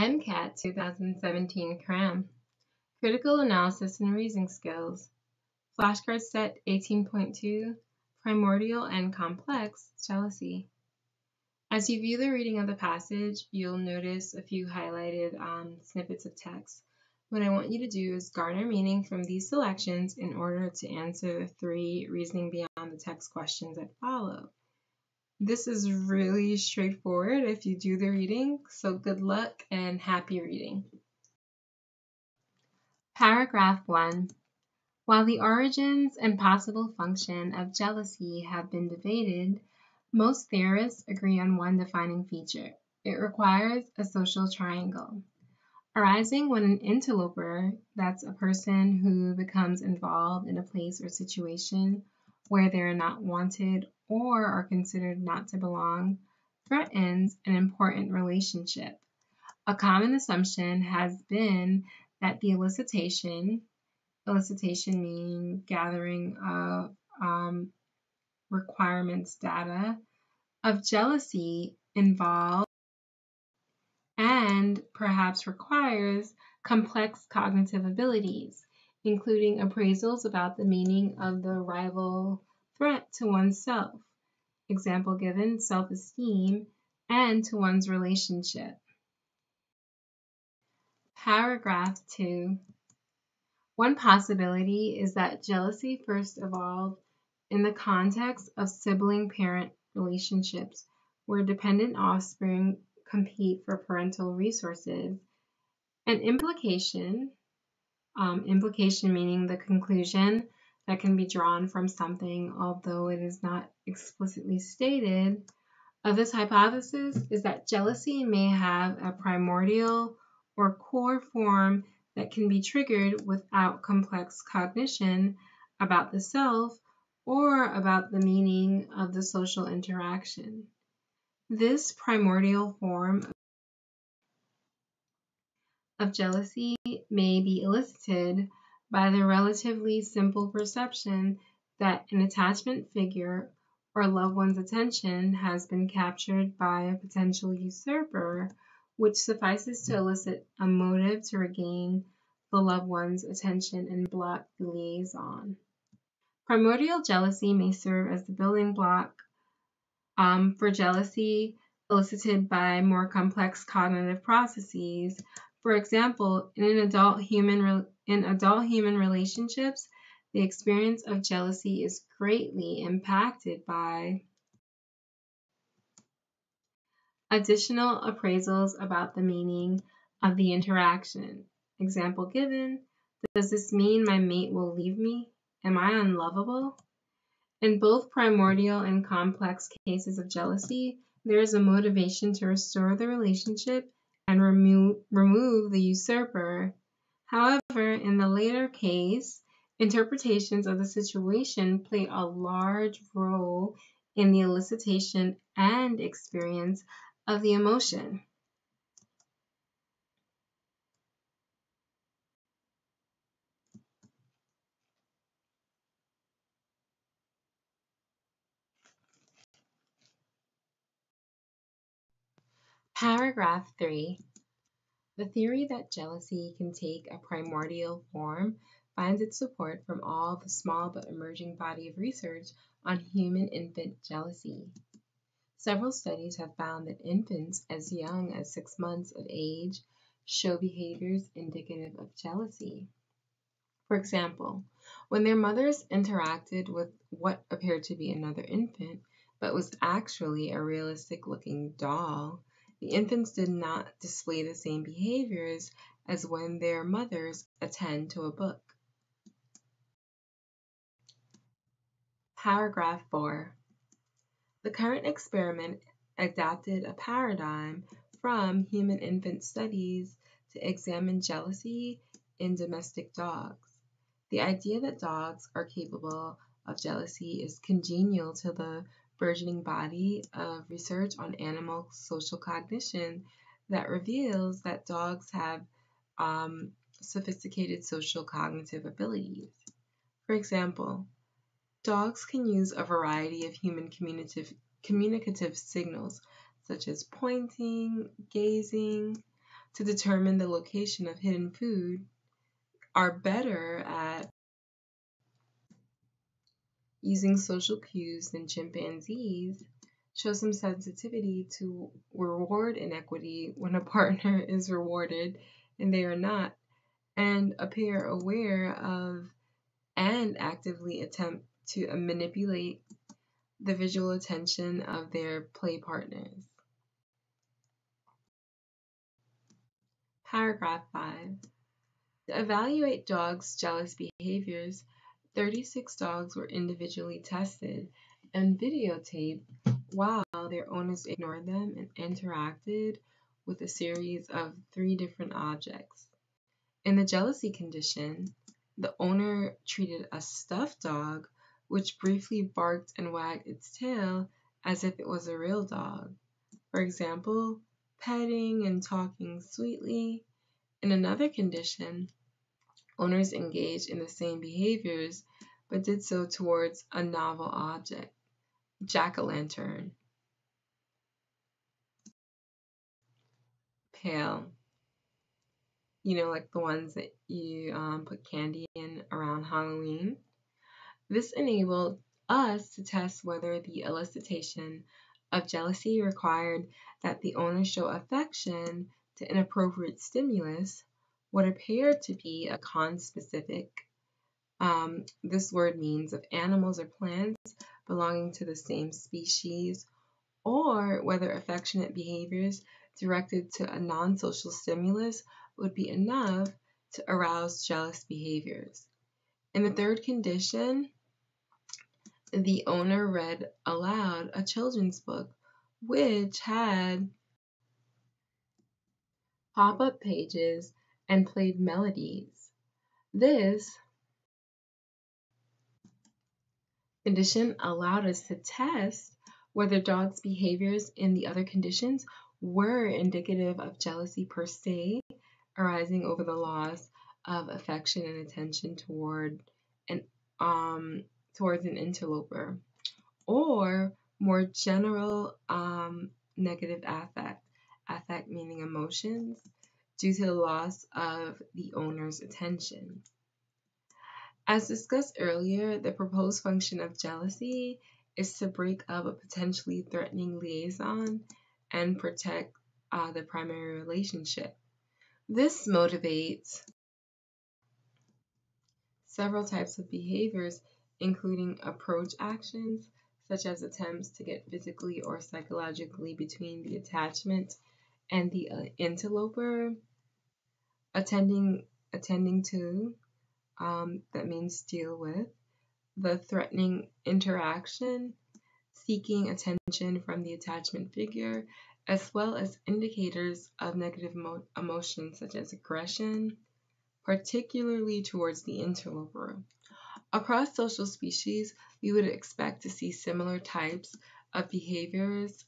MCAT 2017 Cram, Critical Analysis and Reasoning Skills, Flashcard Set 18.2, Primordial and Complex Jealousy. As you view the reading of the passage, you'll notice a few highlighted snippets of text. What I want you to do is garner meaning from these selections in order to answer the 3 reasoning beyond the text questions that follow. This is really straightforward if you do the reading, so good luck and happy reading. Paragraph 1. While the origins and possible function of jealousy have been debated, most theorists agree on one defining feature. It requires a social triangle, arising when an interloper, that's a person who becomes involved in a place or situation where they are not wanted or are considered not to belong, threatens an important relationship. A common assumption has been that the elicitation meaning gathering of requirements data, of jealousy involved and perhaps requires complex cognitive abilities, including appraisals about the meaning of the rival threat to oneself, example given, self-esteem, and to one's relationship. Paragraph 2. One possibility is that jealousy first evolved in the context of sibling-parent relationships, where dependent offspring compete for parental resources. An implication meaning the conclusion that can be drawn from something, although it is not explicitly stated, of this hypothesis is that jealousy may have a primordial or core form that can be triggered without complex cognition about the self or about the meaning of the social interaction. This primordial form of jealousy may be elicited by the relatively simple perception that an attachment figure or loved one's attention has been captured by a potential usurper, which suffices to elicit a motive to regain the loved one's attention and block the liaison. Primordial jealousy may serve as the building block for jealousy elicited by more complex cognitive processes. For example, in adult human relationships, the experience of jealousy is greatly impacted by additional appraisals about the meaning of the interaction. Example given, does this mean my mate will leave me? Am I unlovable? In both primordial and complex cases of jealousy, there is a motivation to restore the relationship and remove the usurper. However, in the later case, interpretations of the situation play a large role in the elicitation and experience of the emotion. Paragraph 3. The theory that jealousy can take a primordial form finds its support from all the small but emerging body of research on human infant jealousy. Several studies have found that infants as young as 6 months of age show behaviors indicative of jealousy. For example, when their mothers interacted with what appeared to be another infant, but was actually a realistic-looking doll, the infants did not display the same behaviors as when their mothers attend to a book. Paragraph 4. The current experiment adapted a paradigm from human infant studies to examine jealousy in domestic dogs. The idea that dogs are capable of jealousy is congenial to the burgeoning body of research on animal social cognition that reveals that dogs have sophisticated social cognitive abilities. For example, dogs can use a variety of human communicative signals, such as pointing, gazing, to determine the location of hidden food are better at using social cues than chimpanzees show some sensitivity to reward inequity when a partner is rewarded and they are not, and appear aware of and actively attempt to manipulate the visual attention of their play partners. Paragraph 5. To evaluate dogs' jealous behaviors, 36 dogs were individually tested and videotaped while their owners ignored them and interacted with a series of 3 different objects. In the jealousy condition, the owner treated a stuffed dog, which briefly barked and wagged its tail as if it was a real dog. For example, petting and talking sweetly. In another condition, owners engaged in the same behaviors but did so towards a novel object, jack-o'-lantern, pail, like the ones that you put candy in around Halloween. This enabled us to test whether the elicitation of jealousy required that the owner show affection to inappropriate stimulus, what appeared to be a conspecific. This word means of animals or plants belonging to the same species, or whether affectionate behaviors directed to a non-social stimulus would be enough to arouse jealous behaviors. In the third condition, the owner read aloud a children's book, which had pop-up pages and played melodies. This condition allowed us to test whether dogs' behaviors in the other conditions were indicative of jealousy per se, arising over the loss of affection and attention towards an interloper, or more general negative affect meaning emotions, due to the loss of the owner's attention. As discussed earlier, the proposed function of jealousy is to break up a potentially threatening liaison and protect the primary relationship. This motivates several types of behaviors, including approach actions, such as attempts to get physically or psychologically between the attachment and the interloper, attending to, that means deal with, the threatening interaction, seeking attention from the attachment figure, as well as indicators of negative emotions such as aggression, particularly towards the interloper. Across social species, we would expect to see similar types of behaviors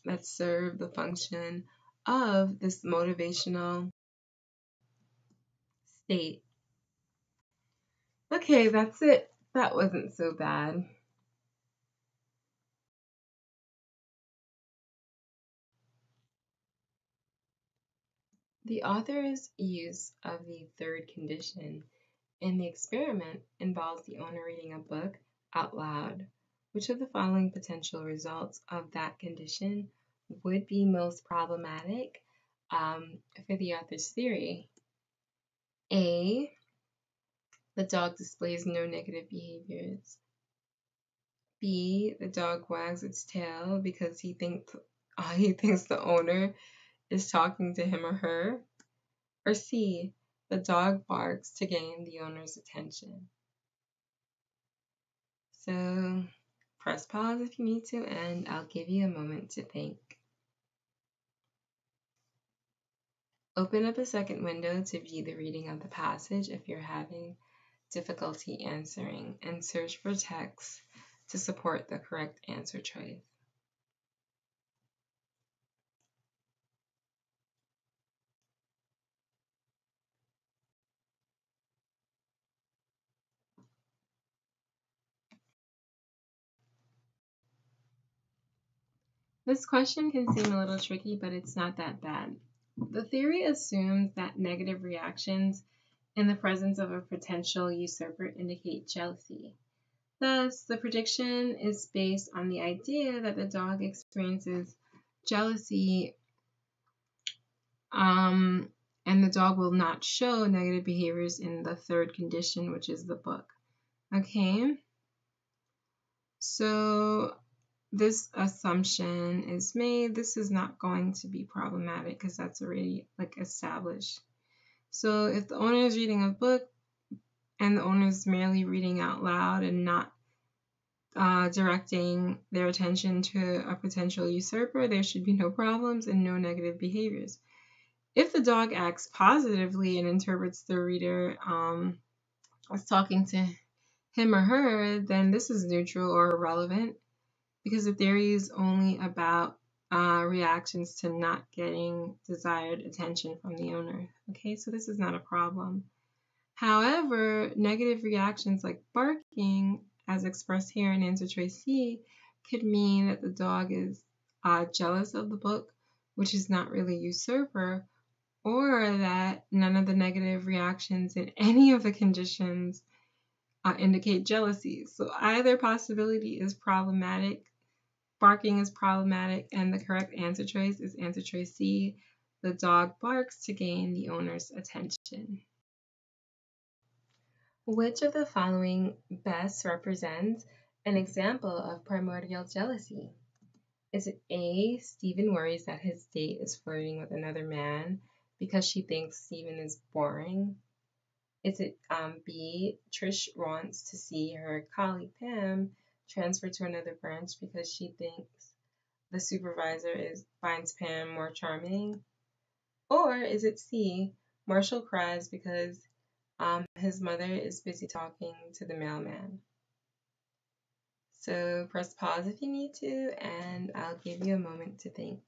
that serve the function of this motivational state. Okay, that's it. That wasn't so bad. The author's use of the third condition in the experiment involves the owner reading a book out loud. Which of the following potential results of that condition would be most problematic for the author's theory? A, the dog displays no negative behaviors. B, the dog wags its tail because he thinks the owner is talking to him or her. Or C, the dog barks to gain the owner's attention. So press pause if you need to, and I'll give you a moment to think. Open up a second window to view the reading of the passage if you're having difficulty answering, and search for text to support the correct answer choice. This question can seem a little tricky, but it's not that bad. The theory assumes that negative reactions in the presence of a potential usurper indicate jealousy. Thus, the prediction is based on the idea that the dog experiences jealousy, and the dog will not show negative behaviors in the third condition, which is the book. Okay, so this assumption is made. This is not going to be problematic because that's already established. So if the owner is reading a book and the owner is merely reading out loud and not directing their attention to a potential usurper, there should be no problems and no negative behaviors. If the dog acts positively and interprets the reader as talking to him or her, then this is neutral or irrelevant because the theory is only about reactions to not getting desired attention from the owner. Okay, so this is not a problem. However, negative reactions like barking, as expressed here in answer choice C, could mean that the dog is jealous of the book, which is not really usurper, or that none of the negative reactions in any of the conditions indicate jealousy. So either possibility is problematic. Barking is problematic, and the correct answer choice is answer choice C. The dog barks to gain the owner's attention. Which of the following best represents an example of primordial jealousy? Is it A, Stephen worries that his date is flirting with another man because she thinks Stephen is boring? Is it B, Trish wants to see her colleague Pam transfer to another branch because she thinks the supervisor finds Pam more charming? Or is it C, Marshall cries because his mother is busy talking to the mailman? So press pause if you need to, and I'll give you a moment to think.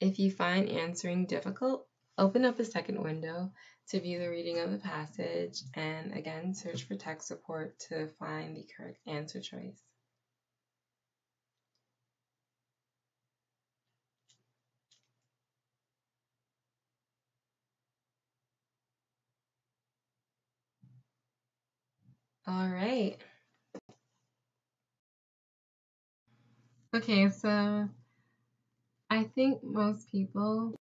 If you find answering difficult, open up a second window to view the reading of the passage, and again, search for tech support to find the correct answer choice. All right. Okay, so I think most people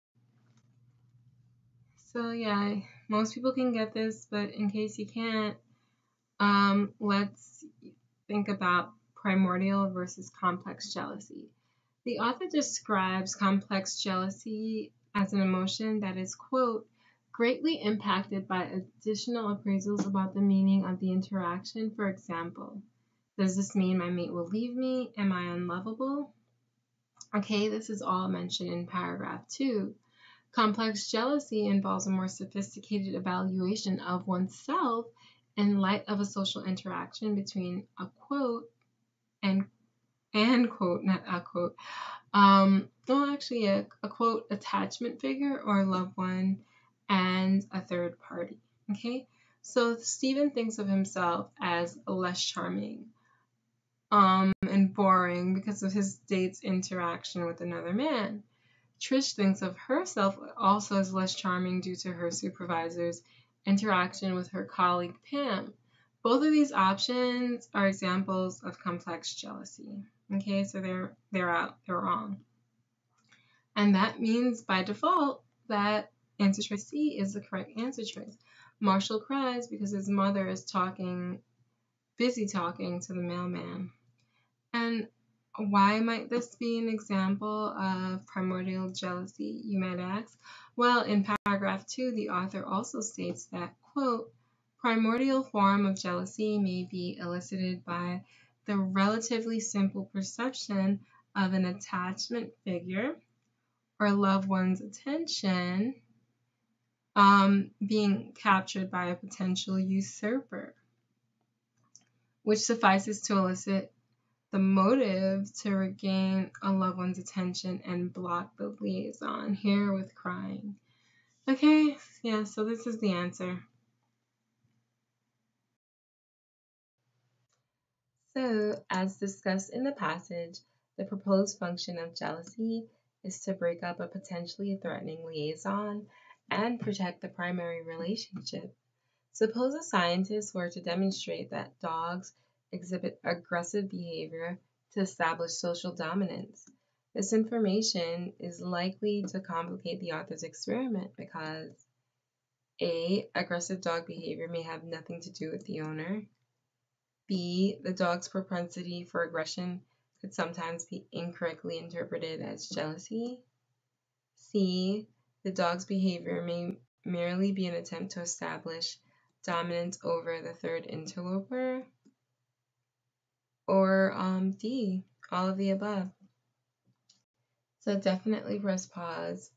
can get this, but in case you can't, let's think about primordial versus complex jealousy. The author describes complex jealousy as an emotion that is, quote, greatly impacted by additional appraisals about the meaning of the interaction. For example, does this mean my mate will leave me? Am I unlovable? Okay, this is all mentioned in paragraph 2. Complex jealousy involves a more sophisticated evaluation of oneself in light of a social interaction between a quote and quote, not a quote, a quote attachment figure or loved one and a third party. Okay, so Stephen thinks of himself as less charming and boring because of his date's interaction with another man. Trish thinks of herself also as less charming due to her supervisor's interaction with her colleague Pam. Both of these options are examples of complex jealousy. Okay, so they're wrong. And that means by default that answer choice C is the correct answer choice. Marshall cries because his mother is busy talking to the mailman. And why might this be an example of primordial jealousy, you might ask? Well, in paragraph 2, the author also states that, quote, primordial form of jealousy may be elicited by the relatively simple perception of an attachment figure or loved one's attention being captured by a potential usurper, which suffices to elicit the motive to regain a loved one's attention and block the liaison, here with crying. Okay, yeah, so this is the answer. So, as discussed in the passage, the proposed function of jealousy is to break up a potentially threatening liaison and protect the primary relationship. Suppose a scientist were to demonstrate that dogs exhibit aggressive behavior to establish social dominance. This information is likely to complicate the author's experiment because A. Aggressive dog behavior may have nothing to do with the owner. B. The dog's propensity for aggression could sometimes be incorrectly interpreted as jealousy. C. The dog's behavior may merely be an attempt to establish dominance over the third interloper. Or D. All of the above. So definitely press pause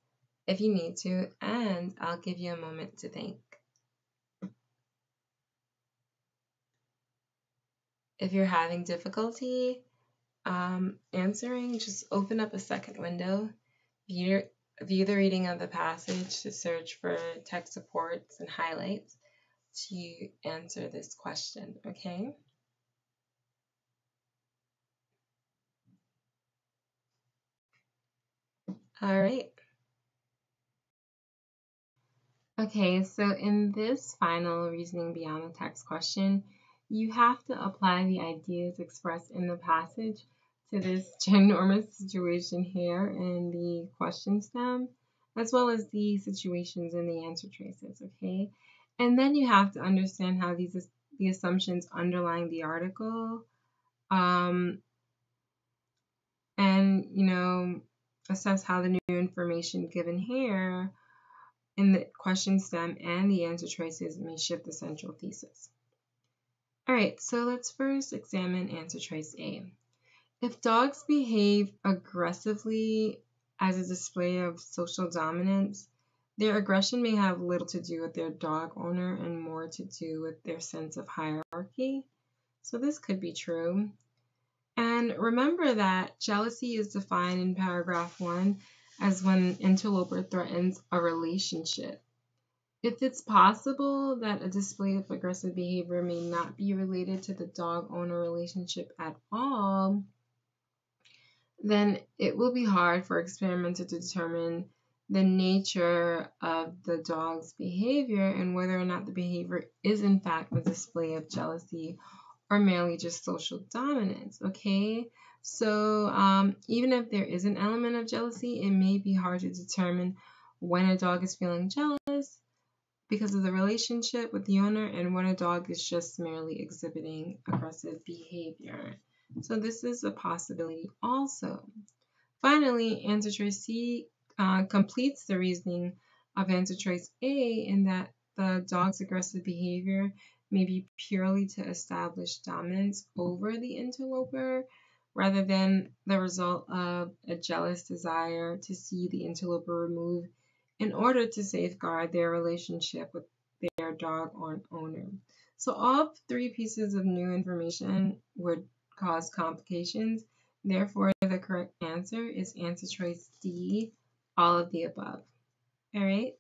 if you need to, and I'll give you a moment to think. If you're having difficulty answering, just open up a second window, view the reading of the passage to search for text supports and highlights to answer this question, okay? All right. Okay, so in this final reasoning beyond the text question, you have to apply the ideas expressed in the passage to this ginormous situation here in the question stem, as well as the situations in the answer choices, okay? And then you have to understand how the assumptions underlying the article, and, assess how the new information given here in the question stem and the answer choices may shift the central thesis. All right, so let's first examine answer choice A. If dogs behave aggressively as a display of social dominance, their aggression may have little to do with their dog owner and more to do with their sense of hierarchy. So this could be true. And remember that jealousy is defined in paragraph 1 as when an interloper threatens a relationship. If it's possible that a display of aggressive behavior may not be related to the dog-owner relationship at all, then it will be hard for experiments to determine the nature of the dog's behavior and whether or not the behavior is in fact a display of jealousy or merely just social dominance, okay? So even if there is an element of jealousy, it may be hard to determine when a dog is feeling jealous because of the relationship with the owner and when a dog is just merely exhibiting aggressive behavior. So this is a possibility also. Finally, answer choice C completes the reasoning of answer choice A in that the dog's aggressive behavior may be purely to establish dominance over the interloper rather than the result of a jealous desire to see the interloper removed in order to safeguard their relationship with their dog owner. So all 3 pieces of new information would cause complications. Therefore, the correct answer is answer choice D, all of the above. All right.